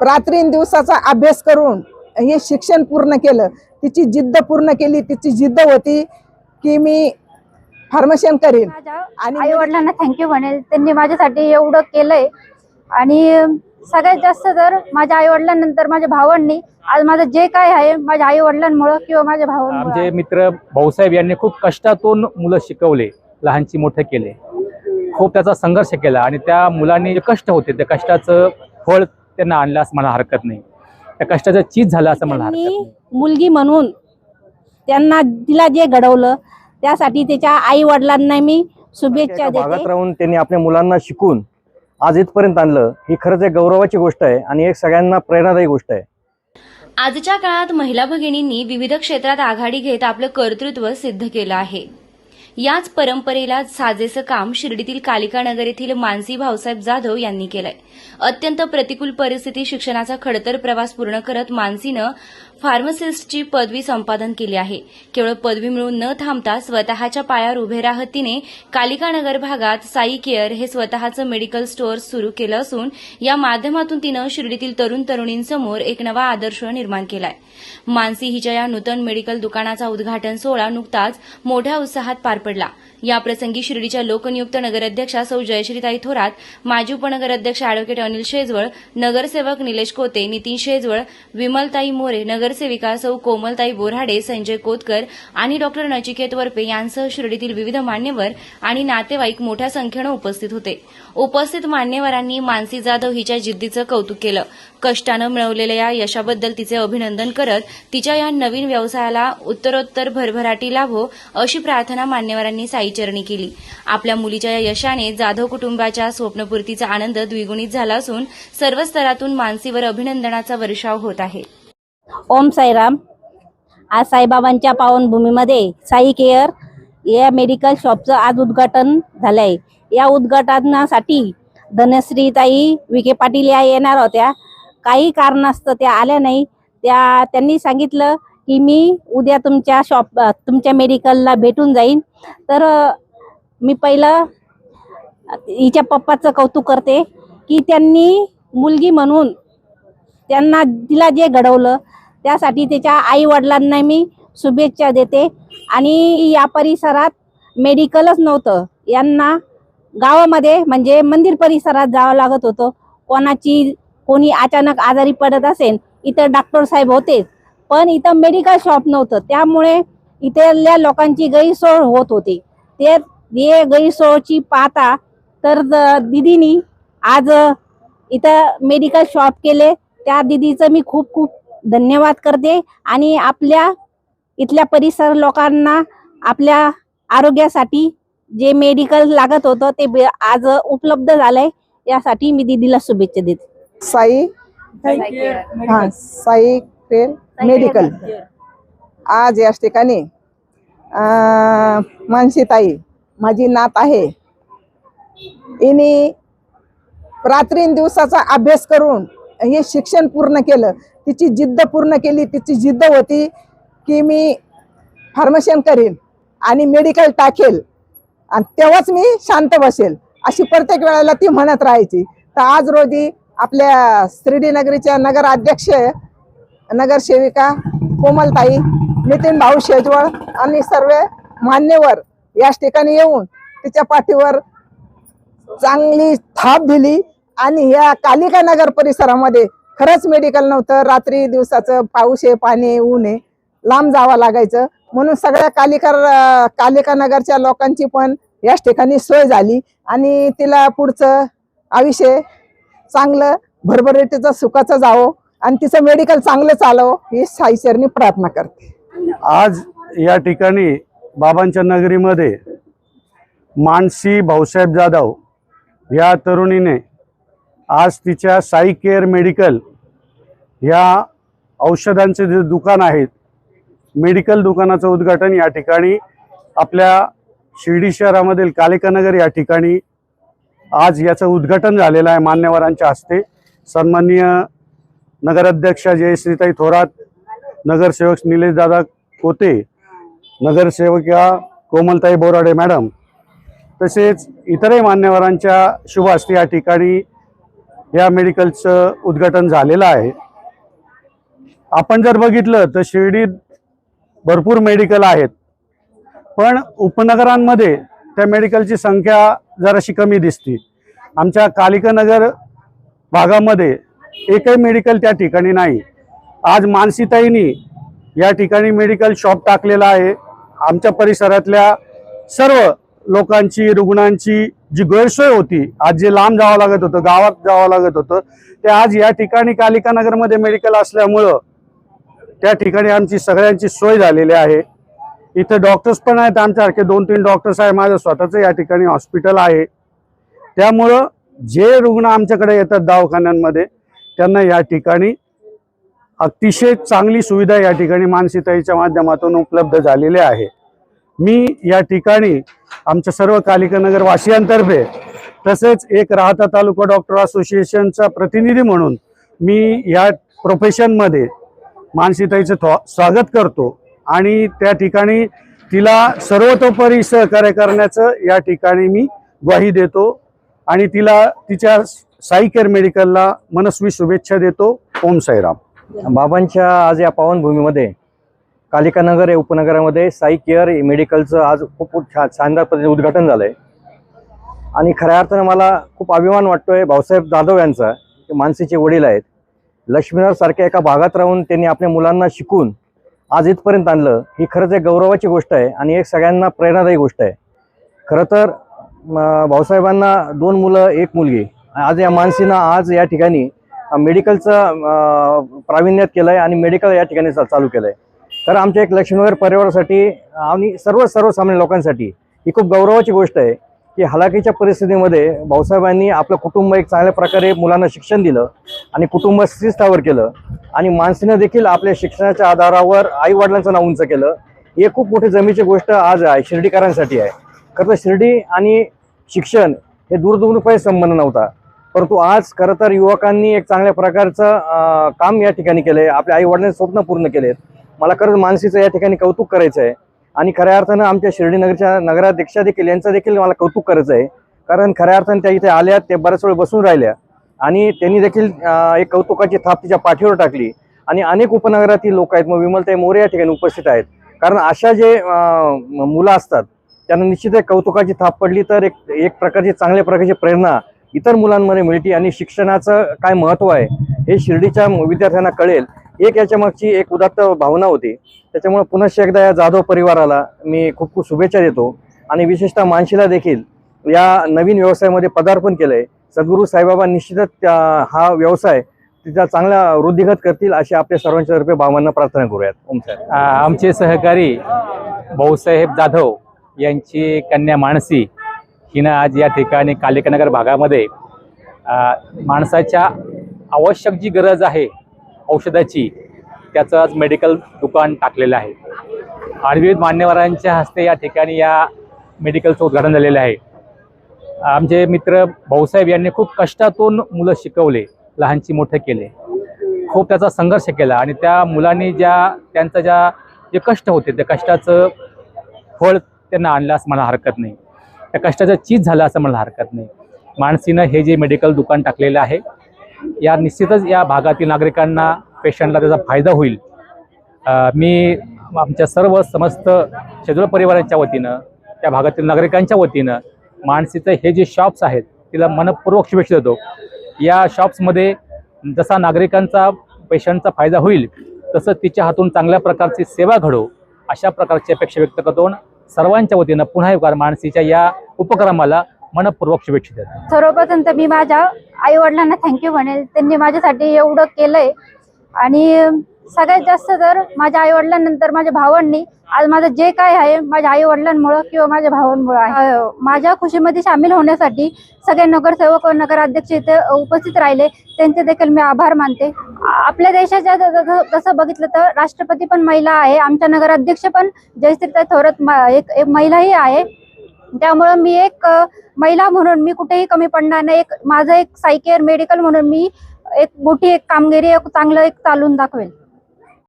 रात्रींदिवसाचा अभ्यास करून हे शिक्षण पूर्ण केलं। तिची जिद्द पूर्ण केली। तिची जिद्द होती की मी फार्मसी करीन आणि आई वडिलांना थँक्यू म्हणेल, त्यांनी माझ्यासाठी एवढं केलंय। आणि सगळ्यात जास्त तर माझ्या आई वडिलांनंतर माझ्या भावांनी आज माझं जे काय आहे माझ्या आई वडिलांमुळे किंवा माझ्या भावांमुळे। आमचे मित्र भाऊसाहेब यांनी खूप कष्टातून मुलं शिकवले, लहानची मोठे केले, खूप त्याचा संघर्ष केला आणि त्या मुलांनी जे कष्ट होते त्या कष्टाचं फळ त्यांना आणलं असं मला हरकत नाही। त्या कष्टाचं चीज झालं असं मला हरकत नाही। मुलगी म्हणून त्यांना तिला जे घडवलं त्यासाठी त्याच्या आई वडिलांना मी शुभेच्छा देते। भागात राहून त्यांनी आपल्या मुलांना शिकून आज इथपर्यंत आणलं, ही खरंच एक गौरवाची गोष्ट आहे आणि एक सगळ्यांना प्रेरणादायी गोष्ट आहे। आजच्या काळात महिला भगिनींनी विविध क्षेत्रात आघाडी घेत आपलं कर्तृत्व सिद्ध केलं आहे। याच परंपरेला साजेसं काम शिर्डीतील कालिका नगर येथील मानसी भाऊसाहेब जाधव यांनी केलंय। अत्यंत प्रतिकूल परिस्थिती शिक्षणाचा खडतर प्रवास पूर्ण करत मानसीनं फार्मासिस्टची पदवी संपादन केली आहे। केवळ पदवी मिळवून न थांबता स्वतःच्या पायावर उभे राहत तिने कालिका नगर भागात साई केअर हे स्वतःचं मेडिकल स्टोअर सुरू केलं असून या माध्यमातून तिनं शिर्डीतील तरुण तरुणींसमोर एक नवा आदर्श निर्माण केलाय। मानसी हिच्या या नूतन मेडिकल दुकानाचा उद्घाटन सोहळा नुकताच मोठ्या उत्साहात पार पडला। याप्रसंगी शिर्डीच्या लोकनियुक्त नगराध्यक्षा सौ जयश्रीताई थोरात, माजी उपनगराध्यक्ष अॅडव्होकेट अनिल शेजवळ, नगरसेवक निलेश कोते, नितीन शेजवळ, विमलताई मोरे, नगरसेविका सौ कोमलताई बोराडे, संजय कोतकर आणि डॉक्टर नचिकेत वरपे यांसह शिर्डीतील विविध मान्यवर आणि नातेवाईक मोठ्या संख्येनं उपस्थित होते। उपस्थित मान्यवरांनी मानसी जाधव हिच्या जिद्दीचं कौतुक केलं। कष्टानं मिळवलेल्या या यशाबद्दल तिचे अभिनंदन करत तिच्या या नवीन व्यवसायाला उत्तरोत्तर भरभराटी लाभो अशी प्रार्थना मान्यवरांनी साईचरणी केली। आपल्या मुलीच्या या यशाने जाधव कुटुंबाच्या स्वप्नपूर्तीचा आनंद द्विगुणित झाला असून सर्व स्तरातून मानसीवर अभिनंदनाचा वर्षाव होत आहे। ओम साईराम। आज साईबाबांच्या पावनभूमीमध्ये साई केअर या मेडिकल शॉपचं आज उद्घाटन झालंय। या उद्घाटनासाठी धनश्रीताई विखे पाटील या येणार होत्या, काही कारणास्तव त्या आल्या नाही। त्यांनी सांगितलं की मी उद्या तुमच्या मेडिकलला भेटून जाईन। तर मी पहिलं हिच्या पप्पाचं कौतुक करते की त्यांनी मुलगी म्हणून तिला जे घडवलं त्यासाठी त्याच्या आई वडिलांना मी शुभेच्छा देते। आणि या परिसरात मेडिकलच नव्हतं, यांना गावामध्ये म्हणजे मंदिर परिसरात जावं लागत होतं। कोणी अचानक आजारी पडत असेल, इथं डॉक्टर साहेब होते पण इथं मेडिकल शॉप नव्हतं, त्यामुळे इथल्या लोकांची गैरसोय होत होती। ते गैरसोयची पाहता तर दीदीनी आज इथं मेडिकल शॉप केले। त्या दीदीचं मी खूप खूप धन्यवाद करते आणि आपल्या इथल्या परिसर लोकांना आपल्या आरोग्यासाठी जे मेडिकल लागत होतं ते आज उपलब्ध झालंय, यासाठी मी दीदीला शुभेच्छा देते। साई केअर मेडिकल आज या ठिकाणी मानसीताई माझी नात आहे, हिने रात्रींदिवसाचा अभ्यास करून हे शिक्षण पूर्ण केलं। तिची जिद्द पूर्ण केली। तिची जिद्द होती की मी फार्मसी करीन आणि मेडिकल टाकेल आणि तेव्हाच मी शांत बसेल, अशी प्रत्येक वेळेला ती म्हणत राहायची। तर आज रोजी आपल्या शिर्डी नगरीच्या नगराध्यक्ष नगरसेविका कोमलताई, नितीन भाऊ शेजवळ आणि सर्व मान्यवर याच ठिकाणी येऊन तिच्या पाठीवर चांगली थाप दिली। आणि या कालिका नगर परिसरामध्ये खरंच मेडिकल नव्हतं, रात्री दिवसाचं पाऊस आहे, पाणी आहे, ऊन आहे, लांब जावं लागायचं, म्हणून सगळ्या कालिका नगरच्या लोकांची पण याच ठिकाणी सोय झाली आणि तिला पुढचं आयुष्य चांगलं भरभराटीचं सुखाचं जावं आणि तिचं मेडिकल चांगलं चालवं ही साईचरणी प्रार्थना करते। आज या ठिकाणी बाबांच्या नगरीमध्ये मानसी भाऊसाहेब जाधव या तरुणीने आज तिच्या साई केअर मेडिकल या औषधांचे जे दुकान आहेत, मेडिकल दुकानाचं उद्घाटन या ठिकाणी आपल्या शिर्डी शहरामधील कालिका नगर या ठिकाणी आज याचं उद्घाटन झालेलं आहे मान्यवरांच्या हस्ते। सन्माननीय नगराध्यक्षा जयश्रीताई थोरात, नगरसेवक निलेश दादा कोते, नगरसेविका कोमलताई बोराडे मॅडम, तसेच इतरही मान्यवरांच्या शुभ हस्ते या ठिकाणी या मेडिकलचं उद्घाटन झालेलं आहे. आपण जर बघितलं तर शिर्डीत भरपूर मेडिकल आहेत, पण उपनगरांमध्ये त्या मेडिकलची संख्या जराशी कमी दिसते. आमच्या कालिका नगर भागामध्ये एकही मेडिकल त्या ठिकाणी नाही. आज मानसीताईंनी या ठिकाणी मेडिकल शॉप टाकलेला आहे. आमच्या परिसरातल्या सर्व लोकांची, रुग्णांची जी गैरसोय होती, आज जे लांब जावं लागत होतं, गावात जावं लागत होतं, ते आज या ठिकाणी कालिका नगरमध्ये मेडिकल असल्यामुळं त्या ठिकाणी आमची सगळ्यांची सोय झालेली आहे. इथं डॉक्टर्स पण आहेत, आमच्यासारखे 2-3 डॉक्टर्स आहे. माझं स्वतःचं या ठिकाणी हॉस्पिटल आहे. त्यामुळं जे रुग्ण आमच्याकडे येतात दवाखान्यांमध्ये त्यांना या ठिकाणी अतिशय चांगली सुविधा या ठिकाणी मानसीताईच्या माध्यमातून उपलब्ध झालेली आहे. मी या ठिकाणी आमच्या सर्व कालिका नगर वासियांतर्फे तसेच एक राहता तालुका डॉक्टर असोसिएशनचा प्रतिनिधी म्हणून मी या प्रोफेशनमध्ये मानसीताईचं स्वागत करतो आणि त्या ठिकाणी तिला सर्वतोपरी सहकार्य करण्याचं या ठिकाणी मी ग्वाही देतो आणि तिला तिच्या साई केअर मेडिकलला मनस्वी शुभेच्छा देतो. ओम साईराम. बाबांच्या आज या पावनभूमीमध्ये कालिका नगर या उपनगरामध्ये साई केअर मेडिकलचं आज खूप शानदार पद्धतीने उद्घाटन झालंय आणि खऱ्या अर्थानं मला खूप अभिमान वाटतोय भाऊसाहेब जाधव यांचा. ते मानसीचे वडील आहेत. लक्ष्मीनगर सारख्या एका भागात राहून त्यांनी आपल्या मुलांना शिकून आज इथपर्यंत आणलं, ही खरंच एक गौरवाची गोष्ट आहे आणि एक सगळ्यांना प्रेरणादायी गोष्ट आहे. खरं तर भाऊसाहेबांना 2 मुलं 1 मुलगी. आज या मानसीनं आज या ठिकाणी मेडिकलचं प्रावीण्यात केलं आहे आणि मेडिकल या ठिकाणी चालू केलं आहे. तर आमच्या एक लक्ष्मीनगर परिवारासाठी आणि सर्वसामान्य लोकांसाठी ही खूप गौरवाची गोष्ट आहे की हलाखीच्या परिस्थितीमध्ये भाऊसाहेबांनी आपलं कुटुंब एक चांगल्या प्रकारे मुलांना शिक्षण दिलं आणि कुटुंब स्थिरस्थावर केलं आणि मानसीनं देखील आपल्या शिक्षणाच्या आधारावर आई वडिलांचं नाव उंच केलं. हे खूप मोठी जमेची गोष्ट आज आहे शिर्डीकरांसाठी आहे. खरं तर शिर्डी आणि शिक्षण हे दूरदूरपर्यंत संबंध नव्हता, परंतु आज खरं तर युवकांनी एक चांगल्या प्रकारचं काम या ठिकाणी केलंय. आपल्या आई वडिलांचे स्वप्न पूर्ण केलेत. मला खरंच मानसीचं या ठिकाणी कौतुक करायचं आहे आणि खऱ्या अर्थानं आमच्या शिर्डीनगरच्या नगराध्यक्षा देखील यांचं देखील मला कौतुक करायचं आहे. कारण खऱ्या अर्थानं त्या इथे आल्यात, ते बऱ्याच वेळ बसून राहिल्या आणि त्यांनी देखील एक कौतुकाची थाप तिच्या पाठीवर टाकली आणि अनेक उपनगरातील लोक आहेत, मग विमलताई मोरे या ठिकाणी उपस्थित आहेत. कारण अशा जे मुलं असतात त्यांना निश्चित एक कौतुकाची थाप पडली तर एक प्रकारची चांगल्या प्रकारची प्रेरणा इतर मुलांमध्ये मिळते आणि शिक्षणाचं काय महत्त्व आहे हे शिर्डीच्या विद्यार्थ्यांना कळेल. एक याच्या मागची एक उदात्त भावना होती. त्याच्यामुळे पुन्हा एकदा या जाधव परिवाराला मी खूप खूप शुभेच्छा देतो आणि विशेषतः मानसीला देखील या नवीन व्यवसायामध्ये पदार्पण केलंय. सद्गुरू साईबाबा निश्चितच हा व्यवसाय तिचा चांगला वृद्धिगत करतील अशी आपल्या सर्वांच्या तर्फे बाबांना प्रार्थना करूयात. ओम साहेब. आमचे सहकारी भाऊसाहेब जाधव यांची कन्या मानसी हिनं आज या ठिकाणी कालिका नगर भागामध्ये माणसाच्या आवश्यक जी गरज आहे औषधाची त्याचं आज मेडिकल दुकान टाकलेलं आहे आणि विविध मान्यवरांच्या हस्ते या ठिकाणी या मेडिकलचं उद्घाटन झालेलं आहे. आमचे मित्र भाऊसाहेब यांनी खूप कष्टातून मुलं शिकवले, लहानची मोठे केले, खूप त्याचा संघर्ष केला आणि त्या मुलांनी त्यांचं जे कष्ट होते त्या कष्टाचं फळ त्यांना आणलं असं मला हरकत नाही. त्या कष्टाचं चीज झालं असं मला हरकत नाही. मानसीनं हे जे मेडिकल दुकान टाकलेलं आहे या निश्चितच या भागातील नागरिकांना, पेशंटला त्याचा फायदा होईल. मी आमच्या सर्व समस्त शेजोळ परिवाराच्या वतीनं, त्या भागातील नागरिकांच्या वतीनं मानसीचं हे जे शॉप्स आहेत तिला मनपूर्वक शुभेच्छा देतो. या शॉप्समध्ये जसा नागरिकांचा, पेशंटचा फायदा होईल तसं तिच्या हातून चांगल्या प्रकारची सेवा घडो अशा प्रकारची अपेक्षा व्यक्त करतो. सर्वांच्या वतीनं पुन्हा एकदा मानसीच्या या उपक्रमाला मनपूर्वक शुभेच्छा देतो. सर्वप्रथम तर मी माझ्या आई वडिलांना थँक्यू म्हणेल. त्यांनी माझ्यासाठी एवढं केलंय आणि सगळ्यात जास्त तर माझ्या आई वडिलांनंतर माझ्या भावांनी आज माझं जे काय आहे माझ्या आई वडिलांमुळे किंवा माझ्या भावांमुळे आहे. माझ्या खुशीमध्ये सामील होण्यासाठी सगळे नगरसेवक व नगराध्यक्ष इथे उपस्थित राहिले, त्यांचे देखील मी आभार मानते. आपल्या देशाच्या जसं बघितलं तर राष्ट्रपती पण महिला आहे, आमच्या नगराध्यक्ष पण जयश्रीताई थोरात एक महिलाही आहे. त्यामुळं मी एक महिला म्हणून मी कुठेही कमी पडणार नाही. माझं एक साई केअर मेडिकल म्हणून मी एक मोठी कामगिरी चांगलं चालून दाखवेल.